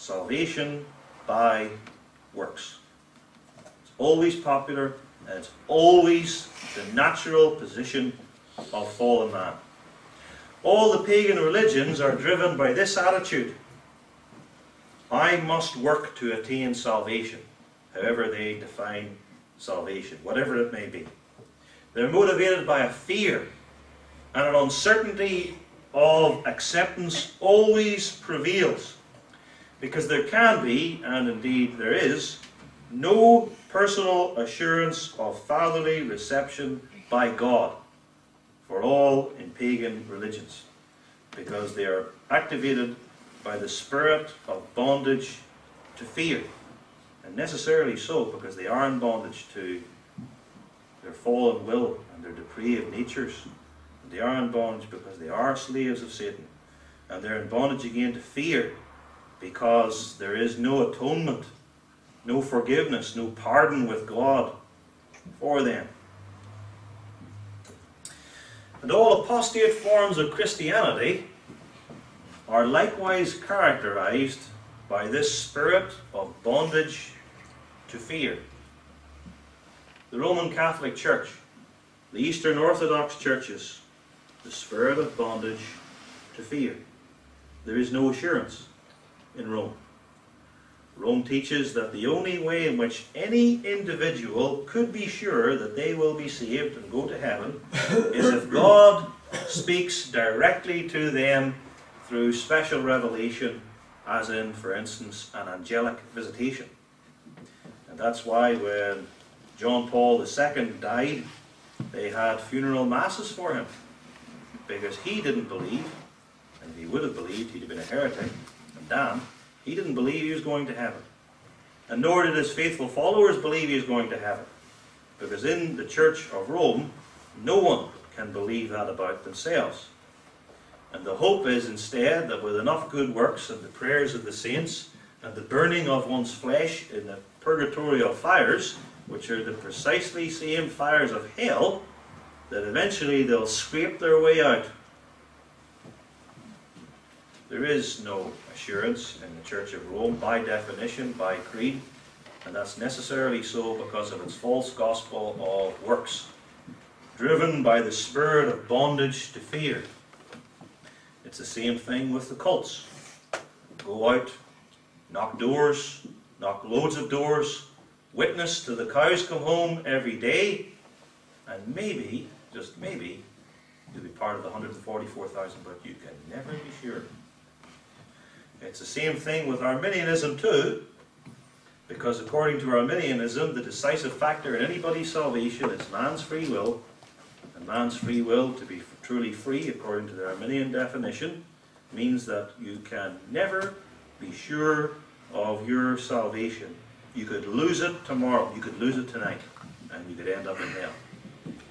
salvation by works. It's always popular, and it's always the natural position of fallen man. All the pagan religions are driven by this attitude. I must work to attain salvation, however they define salvation, whatever it may be. They're motivated by a fear and an uncertainty of acceptance always prevails, because there can be, and indeed there is, no personal assurance of fatherly reception by God for all in pagan religions, because they are activated by the spirit of bondage to fear, and necessarily so because they are in bondage to their fallen will and their depraved natures. They are in bondage because they are slaves of Satan, and they're in bondage again to fear because there is no atonement, no forgiveness, no pardon with God for them. And all apostate forms of Christianity are likewise characterized by this spirit of bondage to fear. The Roman Catholic Church, the Eastern Orthodox churches, the spirit of bondage to fear. There is no assurance in Rome. Rome teaches that the only way in which any individual could be sure that they will be saved and go to heaven is if God speaks directly to them through special revelation, as in, for instance, an angelic visitation. And that's why when John Paul II died, they had funeral masses for him, because he didn't believe, and if he would have believed, he'd have been a heretic and damned. He didn't believe he was going to heaven. And nor did his faithful followers believe he was going to heaven. Because in the Church of Rome, no one can believe that about themselves. And the hope is instead that with enough good works and the prayers of the saints and the burning of one's flesh in the purgatorial fires, which are the precisely same fires of hell, that eventually they'll scrape their way out. There is no assurance in the Church of Rome by definition, by creed, and that's necessarily so because of its false gospel of works, driven by the spirit of bondage to fear. It's the same thing with the cults. Go out, knock doors, knock loads of doors, witness till the cows come home every day, and maybe, just maybe, you'll be part of the 144,000, but you can never be sure. It's the same thing with Arminianism too, because according to Arminianism, the decisive factor in anybody's salvation is man's free will, and man's free will, to be truly free according to the Arminian definition, means that you can never be sure of your salvation. You could lose it tomorrow, you could lose it tonight, and you could end up in hell.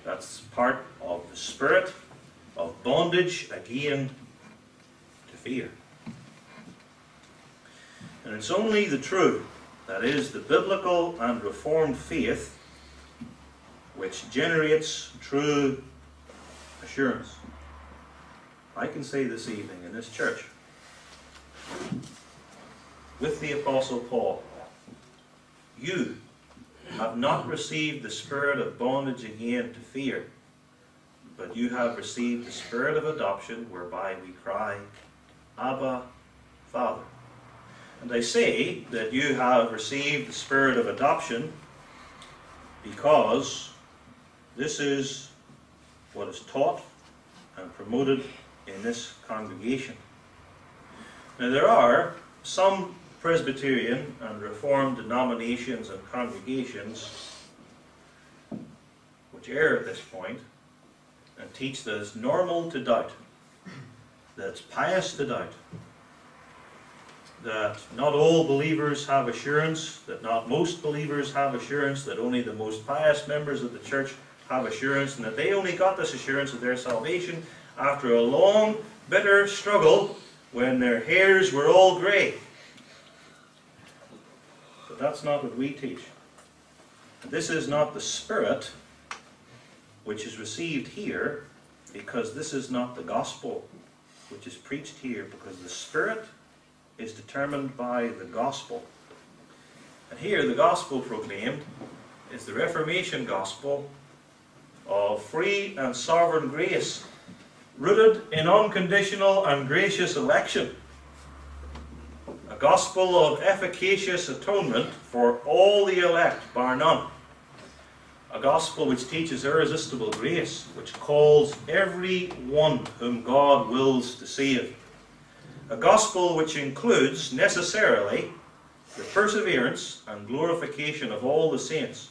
That's part of the spirit of bondage, again, to fear. And it's only the true, that is, the biblical and reformed faith, which generates true assurance. I can say this evening in this church, with the Apostle Paul, you have not received the spirit of bondage again to fear, but you have received the spirit of adoption, whereby we cry, Abba, Father. And I say that you have received the spirit of adoption because this is what is taught and promoted in this congregation. Now there are some Presbyterian and Reformed denominations and congregations which err at this point and teach that it's normal to doubt, that it's pious to doubt, that not all believers have assurance, that not most believers have assurance, that only the most pious members of the church have assurance, and that they only got this assurance of their salvation after a long, bitter struggle when their hairs were all grey. But that's not what we teach. This is not the spirit which is received here, because this is not the gospel which is preached here, because the spirit is determined by the gospel. And here the gospel proclaimed is the Reformation gospel of free and sovereign grace, rooted in unconditional and gracious election. A gospel of efficacious atonement for all the elect, bar none. A gospel which teaches irresistible grace, which calls every one whom God wills to save. A gospel which includes necessarily the perseverance and glorification of all the saints,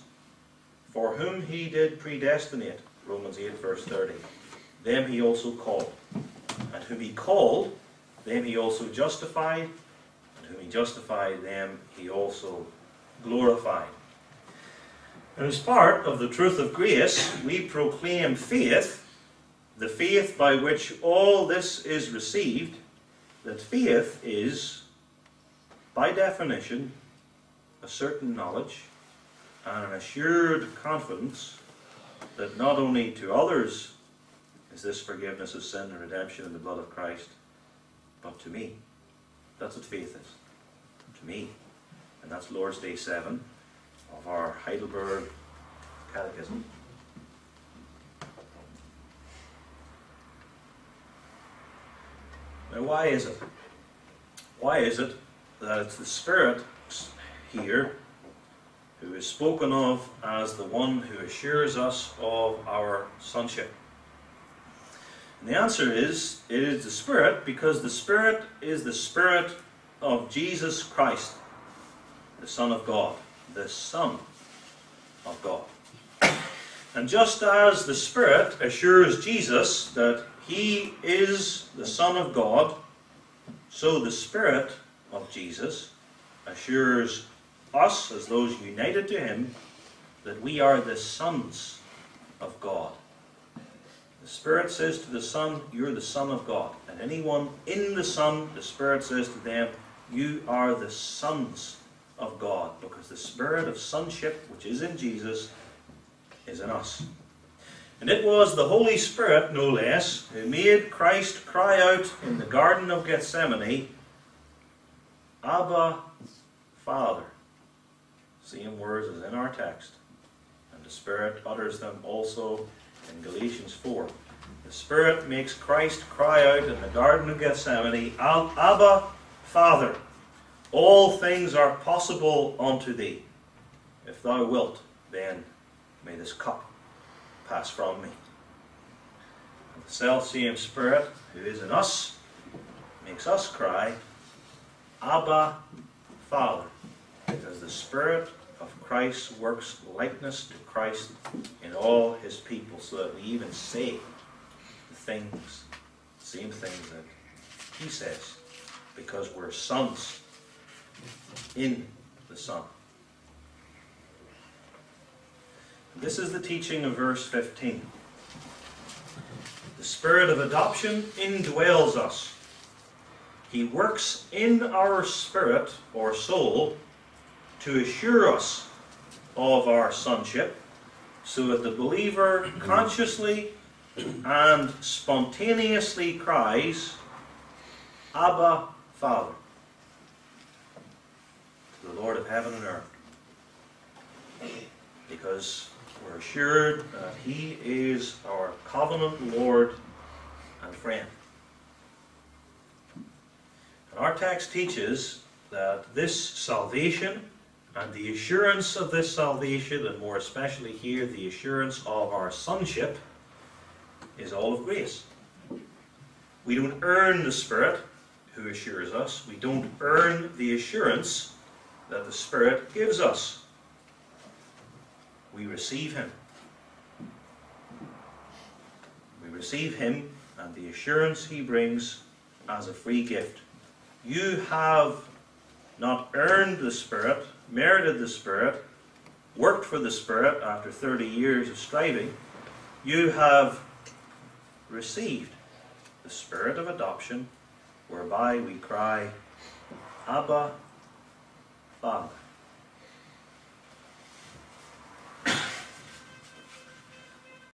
for whom he did predestinate, Romans 8 verse 30. Them he also called. And whom he called, them he also justified. And whom he justified, them he also glorified. And as part of the truth of grace, we proclaim faith, the faith by which all this is received, that faith is, by definition, a certain knowledge and an assured confidence that not only to others is this forgiveness of sin and redemption in the blood of Christ, but to me. That's what faith is. To me. And that's Lord's Day 7 of our Heidelberg Catechism. Now, why is it? Why is it that it's the Spirit here who is spoken of as the one who assures us of our sonship? And the answer is, it is the Spirit because the Spirit is the Spirit of Jesus Christ, the Son of God. The Son of God. And just as the Spirit assures Jesus that he is the Son of God, so the Spirit of Jesus assures us, as those united to him, that we are the sons of God. The Spirit says to the Son, you're the Son of God. And anyone in the Son, the Spirit says to them, you are the sons of God, because the Spirit of sonship, which is in Jesus, is in us. And it was the Holy Spirit, no less, who made Christ cry out in the Garden of Gethsemane, Abba, Father. Same words as in our text. And the Spirit utters them also in Galatians 4. The Spirit makes Christ cry out in the Garden of Gethsemane, Abba, Father. All things are possible unto thee. If thou wilt, then may this cup pass from me. And the self-same Spirit who is in us makes us cry, Abba, Father, because the Spirit of Christ works likeness to Christ in all his people, so that we even say the same things that he says, because we're sons in the Son. This is the teaching of verse 15. The Spirit of adoption indwells us. He works in our spirit or soul to assure us of our sonship, so that the believer consciously and spontaneously cries, Abba, Father, to the Lord of heaven and earth. Because we're assured that he is our covenant Lord and friend. And our text teaches that this salvation and the assurance of this salvation, and more especially here the assurance of our sonship, is all of grace. We don't earn the Spirit who assures us. We don't earn the assurance that the Spirit gives us. We receive him. We receive him and the assurance he brings as a free gift. You have not earned the Spirit, merited the Spirit, worked for the Spirit after 30 years of striving. You have received the Spirit of adoption, whereby we cry, Abba, Father.